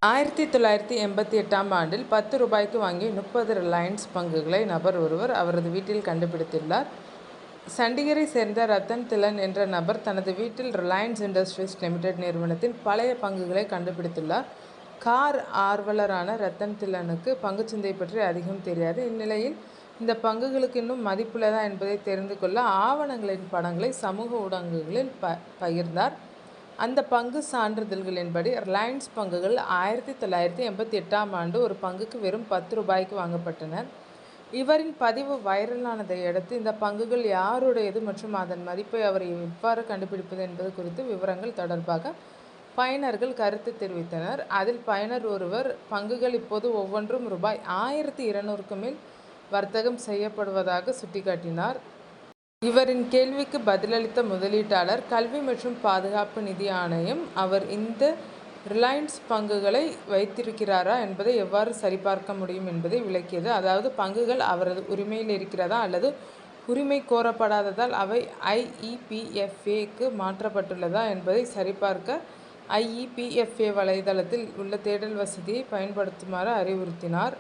1988ஆம் ஆண்டில் 10 ரூபாய்க்கு வாங்கிய 30 ரிலையன்ஸ் பங்குகளை நபர் ஒருவர் அவரது வீட்டில் கண்டுபிடித்துள்ளார். சண்டிகரை சேர்ந்த ரத்தன் திலன் என்ற நபர் தனது வீட்டில் ரிலையன்ஸ் இண்டஸ்ட்ரீஸ் லிமிடெட் நிறுவனத்தின் பழைய பங்குகளை கண்டுபிடித்துள்ளார். கார் ஆர்வலரான ரத்தன் திலனுக்கு பங்குச்சந்தை பற்றி அதிகம் தெரியாது. இந்நிலையில் இந்த பங்குகளுக்கு இன்னும் மதிப்புள்ளதா என்பதை தெரிந்து கொள்ள ஆவணங்களின் படங்களை சமூக ஊடகங்களில் பகிர்ந்தார். அந்த பங்கு சான்றிதழ்களின்படி ரிலையன்ஸ் பங்குகள் 1988ஆம் ஆண்டு ஒரு பங்குக்கு வெறும் 10 ரூபாய்க்கு வாங்கப்பட்டன. இவரின் பதிவு வைரலானதை அடுத்து இந்த பங்குகள் யாருடையது மற்றும் அதன் மதிப்பை அவர் எவ்வாறு கண்டுபிடிப்பது என்பது குறித்து விவரங்கள் தொடர்பாக பயனர்கள் கருத்து தெரிவித்தனர். அதில் பயனர் ஒருவர் பங்குகள் இப்போது ஒவ்வொன்றும் ரூபாய் 1200க்கு மேல் வர்த்தகம் செய்யப்படுவதாக சுட்டிக்காட்டினார். இவரின் கேள்விக்கு பதிலளித்த முதலீட்டாளர் கல்வி மற்றும் பாதுகாப்பு நிதி ஆணையம் அவர் இந்த ரிலையன்ஸ் பங்குகளை வைத்திருக்கிறாரா என்பதை எவ்வாறு சரிபார்க்க முடியும் என்பதை விளக்கியது. அதாவது பங்குகள் அவரது உரிமையில் இருக்கிறதா அல்லது உரிமை கோரப்படாததால் அவை IEPFAக்கு மாற்றப்பட்டுள்ளதா என்பதை சரிபார்க்க IEPFA வலைதளத்தில் உள்ள தேடல் வசதியை பயன்படுத்துமாறு அறிவுறுத்தினார்.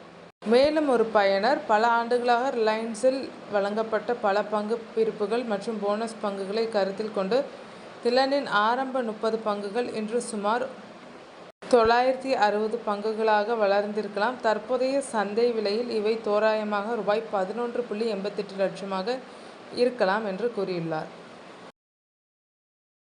மேலும் ஒரு பயனர் பல ஆண்டுகளாக ரிலையன்ஸில் வழங்கப்பட்ட பல பங்கு பிரிப்புகள் மற்றும் போனஸ் பங்குகளை கருத்தில் கொண்டு திலனின் ஆரம்ப 30 பங்குகள் இன்று சுமார் 960 பங்குகளாக வளர்ந்திருக்கலாம். தற்போதைய சந்தை விலையில் இவை தோராயமாக ரூபாய் 11.88 லட்சமாக இருக்கலாம் என்று கூறியுள்ளார்.